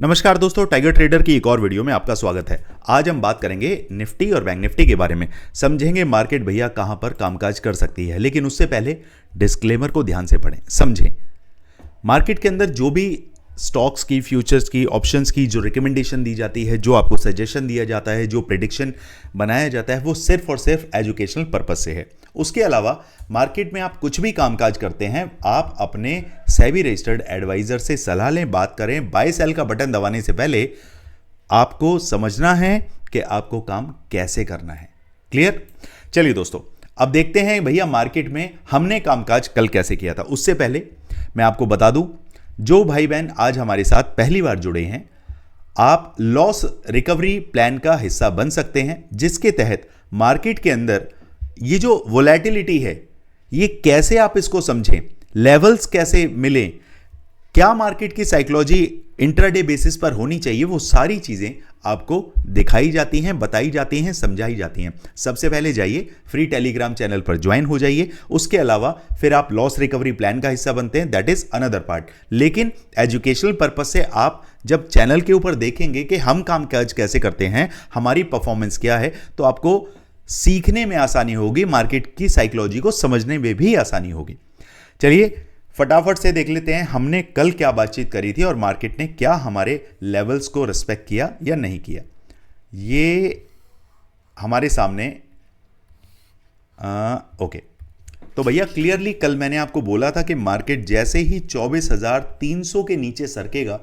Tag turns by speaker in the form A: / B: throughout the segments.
A: नमस्कार दोस्तों, tiger trader की एक और वीडियो में आपका स्वागत है। आज हम बात करेंगे निफ्टी और बैंक निफ्टी के बारे में। समझेंगे मार्केट भैया कहां पर कामकाज कर सकती है, लेकिन उससे पहले डिस्क्लेमर को ध्यान से पढ़ें, समझें। मार्केट के अंदर जो भी स्टॉक्स की, फ्यूचर्स की, ऑप्शंस की जो रिकमेंडेशन दी जाती है, जो आपको सजेशन दिया जाता है, जो प्रेडिक्शन बनाया जाता है, वो सिर्फ और सिर्फ एजुकेशनल पर्पस से है। उसके अलावा मार्केट में आप कुछ भी कामकाज करते हैं, आप अपने सेबी रजिस्टर्ड एडवाइजर से सलाह लें, बात करें। बाय सेल का बटन दबाने से पहले आपको समझना है कि आपको काम कैसे करना है। क्लियर? चलिए दोस्तों, अब देखते हैं भैया मार्केट में हमने कामकाज कल कैसे किया था। उससे पहले मैं आपको बता दूं, जो भाई बहन आज हमारे साथ पहली बार जुड़े हैं, आप लॉस रिकवरी प्लान का हिस्सा बन सकते हैं, जिसके तहत मार्केट के अंदर ये जो वोलेटिलिटी है, ये कैसे आप इसको समझें, लेवल्स कैसे मिलें, क्या मार्केट की साइकोलॉजी इंट्राडे बेसिस पर होनी चाहिए, वो सारी चीजें आपको दिखाई जाती हैं, बताई जाती हैं, समझाई जाती हैं। सबसे पहले जाइए फ्री टेलीग्राम चैनल पर ज्वाइन हो जाइए। उसके अलावा फिर आप लॉस रिकवरी प्लान का हिस्सा बनते हैं, दैट इज अनदर पार्ट। लेकिन एजुकेशनल पर्पज से आप जब चैनल के ऊपर देखेंगे कि हम काम काज कैसे करते हैं, हमारी परफॉर्मेंस क्या है, तो आपको सीखने में आसानी होगी, मार्केट की साइकोलॉजी को समझने में भी आसानी होगी। चलिए फटाफट से देख लेते हैं हमने कल क्या बातचीत करी थी और मार्केट ने क्या हमारे लेवल्स को रिस्पेक्ट किया या नहीं किया। ये हमारे सामने ओके। तो भैया क्लियरली कल मैंने आपको बोला था कि मार्केट जैसे ही 24,300 के नीचे सरकेगा,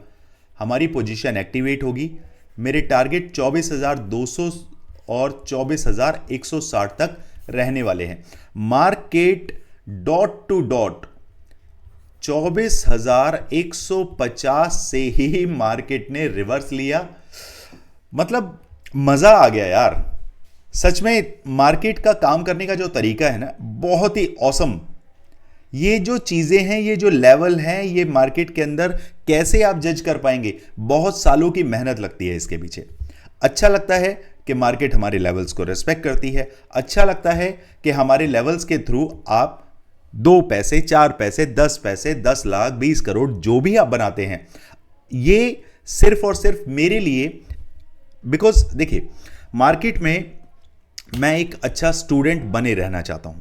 A: हमारी पोजीशन एक्टिवेट होगी। मेरे टारगेट 24,200 और 24,160 तक रहने वाले हैं। मार्केट डॉट टू डॉट 24,150 से ही मार्केट ने रिवर्स लिया। मतलब मजा आ गया यार, सच में। मार्केट का काम करने का जो तरीका है ना, बहुत ही ऑसम। ये जो चीजें हैं, ये जो लेवल हैं, ये मार्केट के अंदर कैसे आप जज कर पाएंगे, बहुत सालों की मेहनत लगती है इसके पीछे। अच्छा लगता है कि मार्केट हमारे लेवल्स को रिस्पेक्ट करती है। अच्छा लगता है कि हमारे लेवल्स के थ्रू आप 2 पैसे, 4 पैसे, 10 पैसे, 10 लाख, 20 करोड़ जो भी आप बनाते हैं, ये सिर्फ और सिर्फ मेरे लिए, बिकॉज देखिए मार्केट में मैं एक अच्छा स्टूडेंट बने रहना चाहता हूं,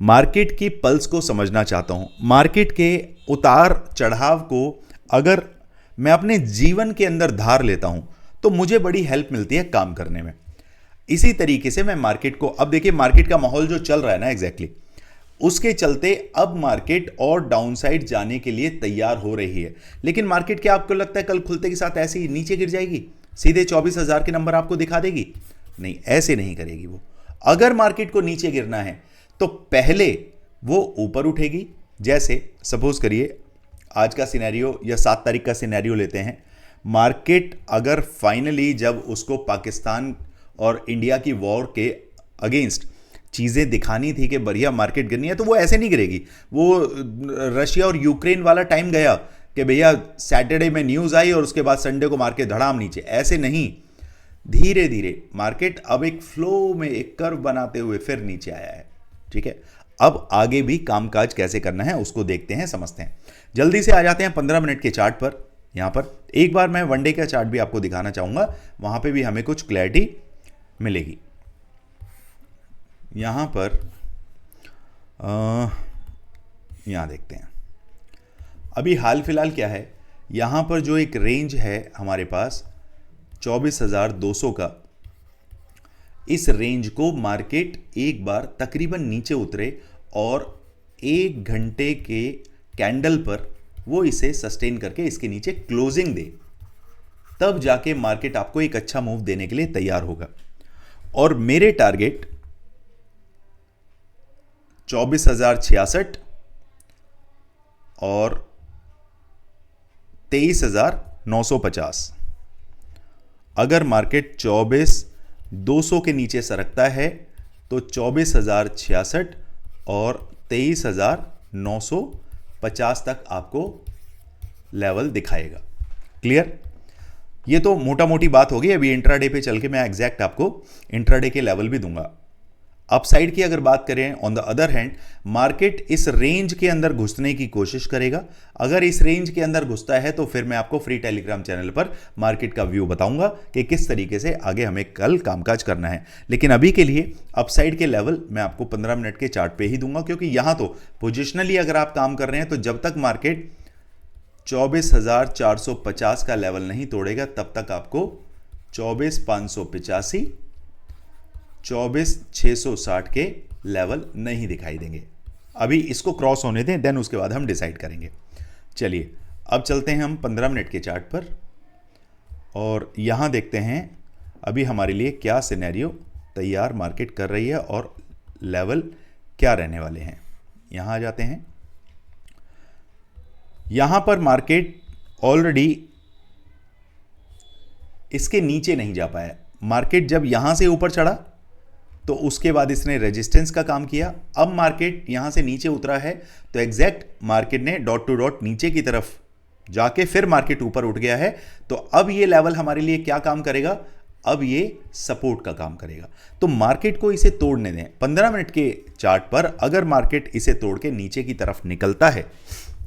A: मार्केट की पल्स को समझना चाहता हूं, मार्केट के उतार चढ़ाव को अगर मैं अपने जीवन के अंदर धार लेता हूं तो मुझे बड़ी हेल्प मिलती है काम करने में। इसी तरीके से मैं मार्केट को, अब देखिए मार्केट का माहौल जो चल रहा है ना, एग्जैक्टली उसके चलते अब मार्केट और डाउनसाइड जाने के लिए तैयार हो रही है। लेकिन मार्केट क्या आपको लगता है कल खुलते के साथ ऐसे ही नीचे गिर जाएगी, सीधे 24,000 के नंबर आपको दिखा देगी? नहीं, ऐसे नहीं करेगी वो। अगर मार्केट को नीचे गिरना है तो पहले वो ऊपर उठेगी। जैसे सपोज करिए आज का सिनेरियो या 7 तारीख का सिनेरियो लेते हैं। मार्केट अगर फाइनली जब उसको पाकिस्तान और इंडिया की वॉर के अगेंस्ट चीज़ें दिखानी थी कि बढ़िया मार्केट गिरनी है, तो वो ऐसे नहीं गिरेगी। वो रशिया और यूक्रेन वाला टाइम गया कि भैया सैटरडे में न्यूज़ आई और उसके बाद संडे को मार्केट धड़ाम नीचे, ऐसे नहीं। धीरे धीरे मार्केट अब एक फ्लो में एक कर्व बनाते हुए फिर नीचे आया है। ठीक है, अब आगे भी कामकाज कैसे करना है उसको देखते हैं, समझते हैं। जल्दी से आ जाते हैं 15 मिनट के चार्ट पर। यहां पर एक बार मैं वनडे का चार्ट भी आपको दिखाना चाहूंगा, वहां पे भी हमें कुछ क्लैरिटी मिलेगी। यहां पर यहां देखते हैं अभी हाल फिलहाल क्या है। यहां पर जो एक रेंज है हमारे पास 24,200 का, इस रेंज को मार्केट एक बार तकरीबन नीचे उतरे और 1 घंटे के कैंडल पर वो इसे सस्टेन करके इसके नीचे क्लोजिंग दे, तब जाके मार्केट आपको एक अच्छा मूव देने के लिए तैयार होगा। और मेरे टारगेट 24,066 और 23,950। अगर मार्केट 24,200 के नीचे सरकता है तो 24,066 और 23,950 तक आपको लेवल दिखाएगा। क्लियर? ये तो मोटा मोटी बात होगी। अभी इंट्राडे पे चल के मैं एग्जैक्ट आपको इंट्राडे के लेवल भी दूंगा। अपसाइड की अगर बात करें, on the other hand market इस रेंज के अंदर घुसने की कोशिश करेगा। अगर इस रेंज के अंदर घुसता है तो फिर मैं आपको फ्री टेलीग्राम चैनल पर मार्केट का व्यू बताऊंगा कि किस तरीके से आगे हमें कल कामकाज करना है। लेकिन अभी के लिए अपसाइड के लेवल मैं आपको 15 मिनट के चार्ट पे ही दूंगा, क्योंकि यहां तो पोजिशनली अगर आप काम कर रहे हैं तो जब तक मार्केट 24,450 का लेवल नहीं तोड़ेगा तब तक आपको 24,585, 24,660 के लेवल नहीं दिखाई देंगे। अभी इसको क्रॉस होने दें, देन उसके बाद हम डिसाइड करेंगे। चलिए अब चलते हैं हम 15 मिनट के चार्ट पर और यहां देखते हैं अभी हमारे लिए क्या सिनेरियो तैयार मार्केट कर रही है और लेवल क्या रहने वाले हैं। यहां आ जाते हैं। यहां पर मार्केट ऑलरेडी इसके नीचे नहीं जा पाया। मार्केट जब यहां से ऊपर चढ़ा तो उसके बाद इसने रेजिस्टेंस का काम किया। अब मार्केट यहां से नीचे उतरा है तो एग्जैक्ट मार्केट ने डॉट टू डॉट नीचे की तरफ जाके फिर मार्केट ऊपर उठ गया है। तो अब ये लेवल हमारे लिए क्या काम करेगा, अब ये सपोर्ट का काम करेगा। तो मार्केट को इसे तोड़ने दें। 15 मिनट के चार्ट पर अगर मार्केट इसे तोड़ के नीचे की तरफ निकलता है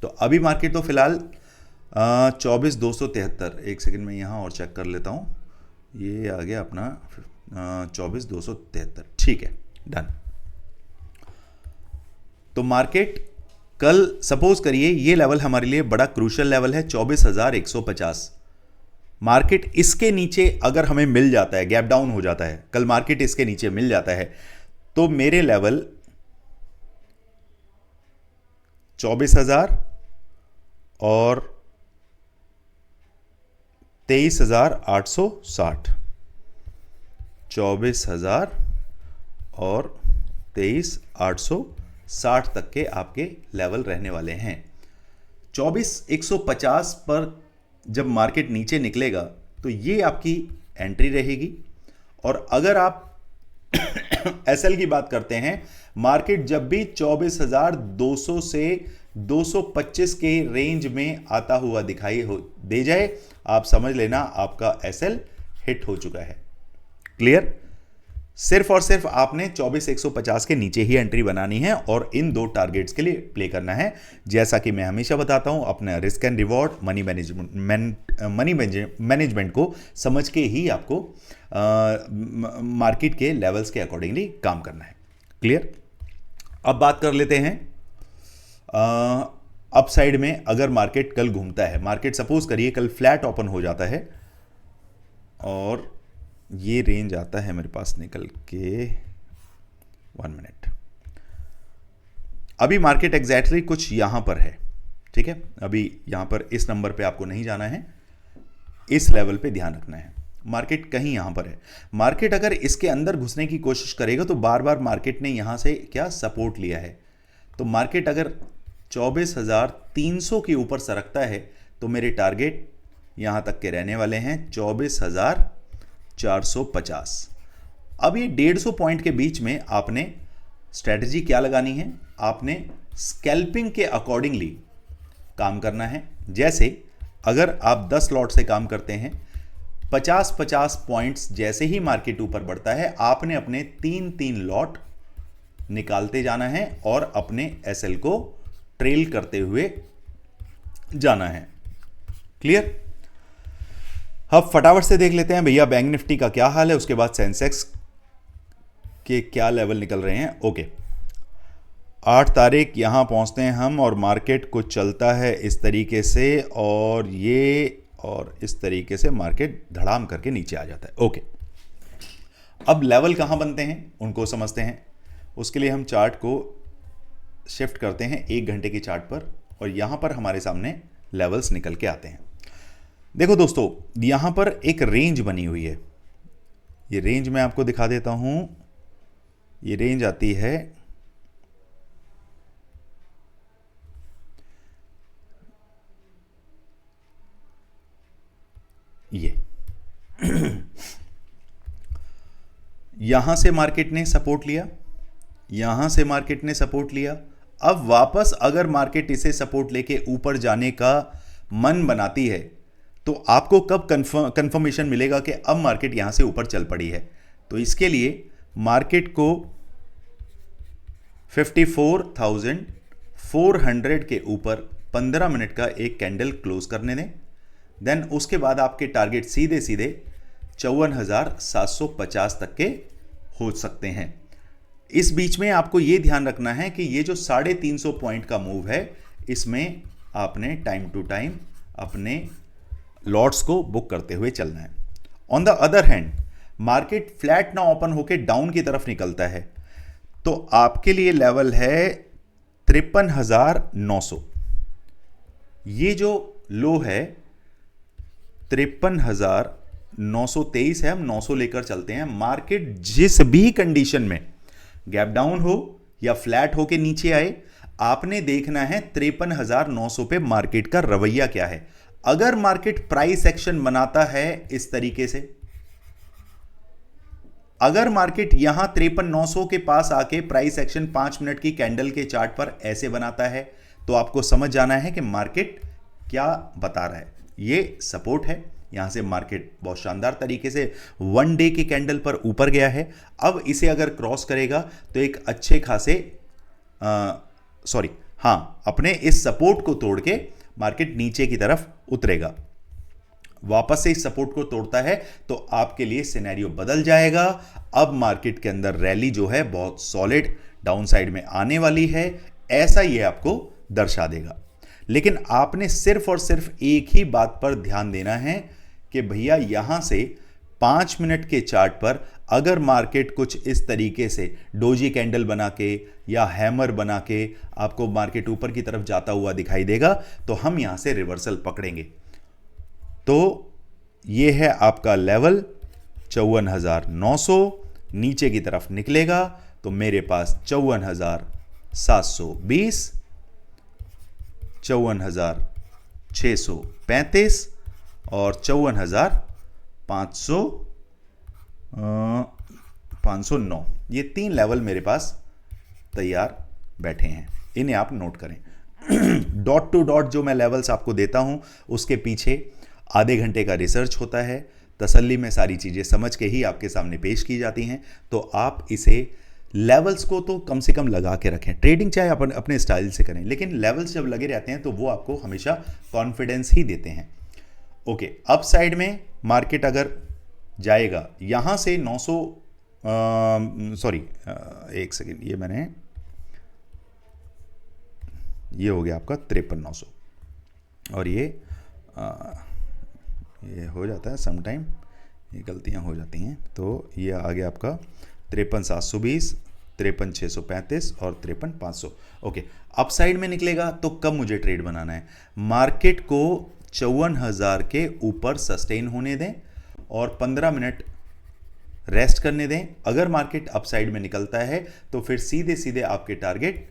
A: तो अभी मार्केट तो फिलहाल 24,273, एक सेकंड में यहाँ और चेक कर लेता हूँ। ये आ गया अपना 24,273, ठीक है, डन। तो मार्केट कल सपोज करिए ये लेवल हमारे लिए बड़ा क्रूशियल लेवल है 24,150। मार्केट इसके नीचे अगर हमें मिल जाता है, गैप डाउन हो जाता है, कल मार्केट इसके नीचे मिल जाता है तो मेरे लेवल 24,000 और 23,860, 24,000 और 23,860 तक के आपके लेवल रहने वाले हैं। 24,150 पर जब मार्केट नीचे निकलेगा तो ये आपकी एंट्री रहेगी। और अगर आप एसएल की बात करते हैं, मार्केट जब भी 24,200 से 225 के रेंज में आता हुआ दिखाई दे जाए, आप समझ लेना आपका एसएल हिट हो चुका है। क्लियर? सिर्फ और सिर्फ आपने 24,150 के नीचे ही एंट्री बनानी है और इन दो टारगेट्स के लिए प्ले करना है। जैसा कि मैं हमेशा बताता हूं, अपना risk and reward, money management को समझ के ही आपको मार्केट के लेवल्स के अकॉर्डिंगली काम करना है। क्लियर? अब बात कर लेते हैं अपसाइड में। अगर मार्केट कल घूमता है, मार्केट सपोज करिए कल फ्लैट ओपन हो जाता है और ये रेंज आता है मेरे पास निकल के 1 मिनट। अभी मार्केट एग्जैक्टली कुछ यहां पर है, ठीक है। अभी यहां पर इस नंबर पे आपको नहीं जाना है, इस लेवल पे ध्यान रखना है। मार्केट कहीं यहां पर है। मार्केट अगर इसके अंदर घुसने की कोशिश करेगा तो बार बार मार्केट ने यहां से क्या सपोर्ट लिया है। तो मार्केट अगर 24,300 के ऊपर सरकता है तो मेरे टारगेट यहां तक के रहने वाले हैं 24,450। अब ये 150 पॉइंट के बीच में आपने स्ट्रेटजी क्या लगानी है, आपने स्कैल्पिंग के अकॉर्डिंगली काम करना है। जैसे अगर आप 10 लॉट से काम करते हैं, 50-50 पॉइंट्स जैसे ही मार्केट ऊपर बढ़ता है आपने अपने 3-3 लॉट निकालते जाना है और अपने एसएल को ट्रेल करते हुए जाना है। क्लियर? अब फटाफट से देख लेते हैं भैया बैंक निफ्टी का क्या हाल है, उसके बाद सेंसेक्स के क्या लेवल निकल रहे हैं। ओके, 8 तारीख यहां पहुंचते हैं हम और मार्केट कुछ चलता है इस तरीके से और ये और इस तरीके से मार्केट धड़ाम करके नीचे आ जाता है। ओके, अब लेवल कहां बनते हैं उनको समझते हैं। उसके लिए हम चार्ट को शिफ्ट करते हैं 1 घंटे के चार्ट पर और यहां पर हमारे सामने लेवल्स निकल के आते हैं। देखो दोस्तों, यहां पर एक रेंज बनी हुई है। ये रेंज मैं आपको दिखा देता हूं। ये रेंज आती है ये यहां से मार्केट ने सपोर्ट लिया, यहां से मार्केट ने सपोर्ट लिया। अब वापस अगर मार्केट इसे सपोर्ट लेके ऊपर जाने का मन बनाती है तो आपको कब कंफर्मेशन मिलेगा कि अब मार्केट यहां से ऊपर चल पड़ी है। तो इसके लिए मार्केट को 54,400 के ऊपर 15 मिनट का एक कैंडल क्लोज करने दें। देन उसके बाद आपके टारगेट सीधे सीधे 54,750 तक के हो सकते हैं। इस बीच में आपको यह ध्यान रखना है कि ये जो 350 पॉइंट का मूव है, इसमें आपने टाइम टू टाइम अपने लॉट्स को बुक करते हुए चलना है। On the other hand, market flat ना ओपन होकर डाउन की तरफ निकलता है तो आपके लिए लेवल है 53,900। ये जो लो है 53,923 है, हम 900 लेकर चलते हैं। मार्केट जिस भी कंडीशन में गैप डाउन हो या फ्लैट हो के नीचे आए, आपने देखना है 53,900 पे मार्केट का रवैया क्या है। अगर मार्केट प्राइस एक्शन बनाता है इस तरीके से, अगर मार्केट यहां 53,900 के पास आके प्राइस एक्शन 5 मिनट की कैंडल के चार्ट पर ऐसे बनाता है, तो आपको समझ जाना है कि मार्केट क्या बता रहा है। ये सपोर्ट है, यहां से मार्केट बहुत शानदार तरीके से 1 डे की कैंडल पर ऊपर गया है। अब इसे अगर क्रॉस करेगा तो एक अच्छे खासे अपने इस सपोर्ट को तोड़ के मार्केट नीचे की तरफ उतरेगा। वापस से इस सपोर्ट को तोड़ता है तो आपके लिए सिनेरियो बदल जाएगा। अब मार्केट के अंदर रैली जो है बहुत सॉलिड डाउन साइड में आने वाली है, ऐसा ये आपको दर्शा देगा। लेकिन आपने सिर्फ और सिर्फ एक ही बात पर ध्यान देना है कि भैया यहां से 5 मिनट के चार्ट पर अगर मार्केट कुछ इस तरीके से डोजी कैंडल बना के या हैमर बना के आपको मार्केट ऊपर की तरफ जाता हुआ दिखाई देगा तो हम यहां से रिवर्सल पकड़ेंगे। तो ये है आपका लेवल 54,900। नीचे की तरफ निकलेगा तो मेरे पास 54,720, 54,635 और 54,509, ये 3 लेवल मेरे पास तैयार बैठे हैं। इन्हें आप नोट करें। डॉट टू डॉट जो मैं लेवल्स आपको देता हूं उसके पीछे आधे घंटे का रिसर्च होता है, तसल्ली में सारी चीज़ें समझ के ही आपके सामने पेश की जाती हैं। तो आप इसे लेवल्स को तो कम से कम लगा के रखें। ट्रेडिंग चाहे अपने स्टाइल से करें, लेकिन लेवल्स जब लगे रहते हैं तो वो आपको हमेशा कॉन्फिडेंस ही देते हैं। ओके, अप साइड में मार्केट अगर जाएगा यहां से 900, एक सेकेंड, ये हो गया आपका 53,900 और ये हो जाता है समटाइम, ये गलतियां हो जाती हैं। तो ये आ गया आपका 53,720, 53,635 और 53,500। ओके, अप साइड में निकलेगा तो कब मुझे ट्रेड बनाना है? मार्केट को 54,000 के ऊपर सस्टेन होने दें और 15 मिनट रेस्ट करने दें। अगर मार्केट अप साइड में निकलता है तो फिर सीधे सीधे आपके टारगेट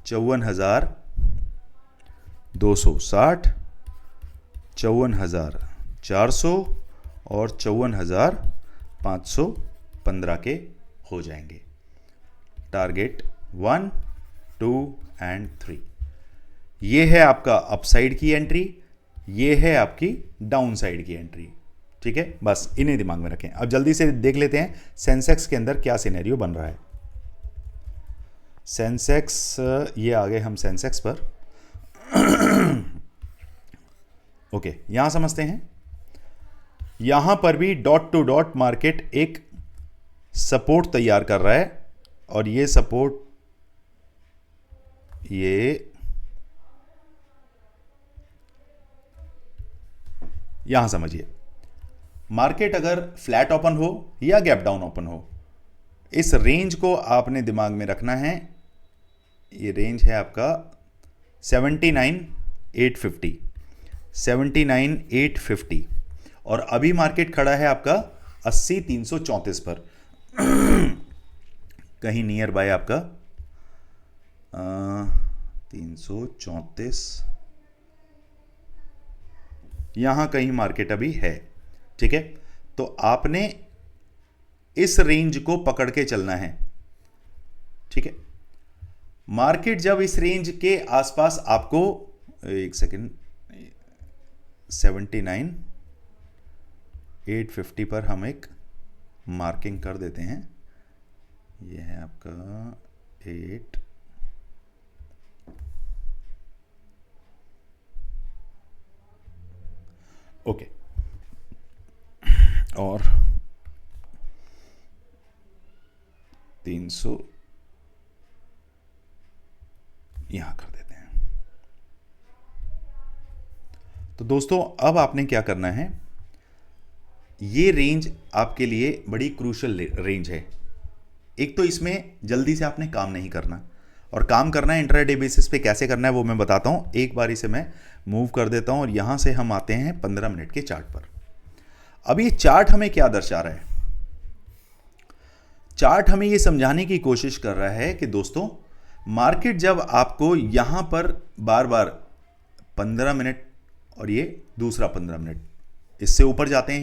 A: 54,260, 54,400 और 54,515 के हो जाएंगे। Target 1, 2 and 3। ये है आपका अपसाइड की एंट्री, ये है आपकी डाउन साइड की एंट्री। ठीक है, बस इन्हें दिमाग में रखें। अब जल्दी से देख लेते हैं सेंसेक्स के अंदर क्या सिनेरियो बन रहा है। सेंसेक्स, ये आ गए हम सेंसेक्स पर। ओके, यहां समझते हैं। यहां पर भी डॉट टू डॉट मार्केट एक सपोर्ट तैयार कर रहा है और ये सपोर्ट यहां समझिए, मार्केट अगर फ्लैट ओपन हो या गैप डाउन ओपन हो, इस रेंज को आपने दिमाग में रखना है। ये रेंज है आपका 79,850, 79,850 और अभी मार्केट खड़ा है आपका 80,334 पर। कहीं नियर बाय आपका 334 यहां कहीं मार्केट अभी है। ठीक है, तो आपने इस रेंज को पकड़ के चलना है। ठीक है, मार्केट जब इस रेंज के आसपास आपको, एक सेकेंड, 79,850 पर हम एक मार्किंग कर देते हैं। ये है आपका 8 ओके। और 300 यहां कर देते हैं। तो दोस्तों अब आपने क्या करना है, ये रेंज आपके लिए बड़ी क्रूशल रेंज है। एक तो इसमें जल्दी से आपने काम नहीं करना, और काम करना है इंट्राडे बेसिस पे कैसे करना है वो मैं बताता हूं। एक बार इसे मैं मूव कर देता हूं और यहां से हम आते हैं 15 मिनट के चार्ट पर। अब ये चार्ट हमें क्या दर्शा रहा है? चार्ट हमें ये समझाने की कोशिश कर रहा है कि दोस्तों मार्केट जब आपको यहां पर बार बार 15 मिनट और ये दूसरा 15 मिनट इससे ऊपर जाते हैं,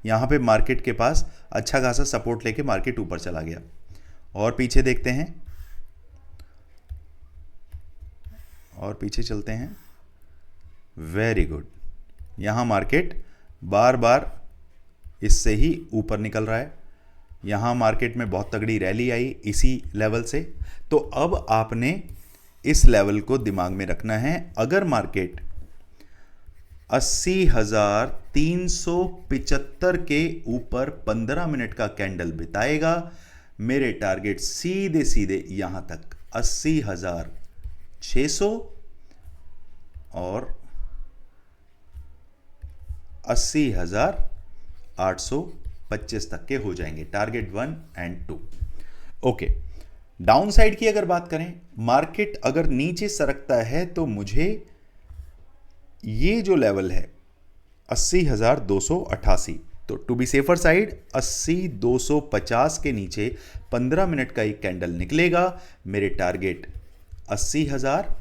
A: यहां पे मार्केट के पास अच्छा खासा सपोर्ट लेके मार्केट ऊपर चला गया, और पीछे देखते हैं और पीछे चलते हैं। वेरी गुड, यहां मार्केट बार बार इससे ही ऊपर निकल रहा है। यहां मार्केट में बहुत तगड़ी रैली आई इसी लेवल से। तो अब आपने इस लेवल को दिमाग में रखना है। अगर मार्केट 80,375 के ऊपर 15 मिनट का कैंडल बिताएगा, मेरे टारगेट सीधे सीधे यहां तक 80,600 और 80,825 तक के हो जाएंगे, target 1 and 2। Okay, down side की अगर बात करें, मार्केट अगर नीचे सरकता है तो मुझे ये जो लेवल है 80,288, तो टू बी सेफर साइड 80,250 के नीचे 15 मिनट का एक कैंडल निकलेगा, मेरे टारगेट 80,000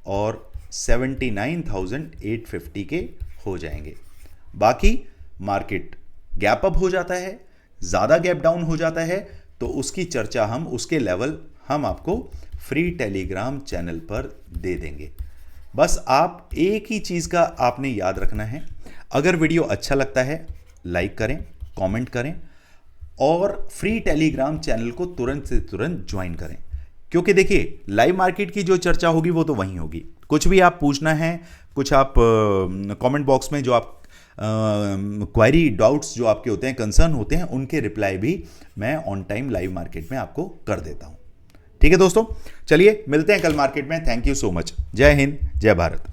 A: और 79,850 के हो जाएंगे। बाकी मार्केट गैप अप हो जाता है, ज़्यादा गैप डाउन हो जाता है, तो उसकी चर्चा हम उसके लेवल हम आपको फ्री टेलीग्राम चैनल पर दे देंगे। बस आप एक ही चीज़ का आपने याद रखना है, अगर वीडियो अच्छा लगता है लाइक करें, कमेंट करें और फ्री टेलीग्राम चैनल को तुरंत से तुरंत ज्वाइन करें, क्योंकि देखिए लाइव मार्केट की जो चर्चा होगी वो तो वहीं होगी। कुछ भी आप पूछना है, कुछ आप कमेंट बॉक्स में जो आप क्वेरी डाउट्स जो आपके होते हैं, कंसर्न होते हैं, उनके रिप्लाई भी मैं ऑन टाइम लाइव मार्केट में आपको कर देता हूं। ठीक है दोस्तों, चलिए मिलते हैं कल मार्केट में। Thank you so much. जय हिंद, जय भारत।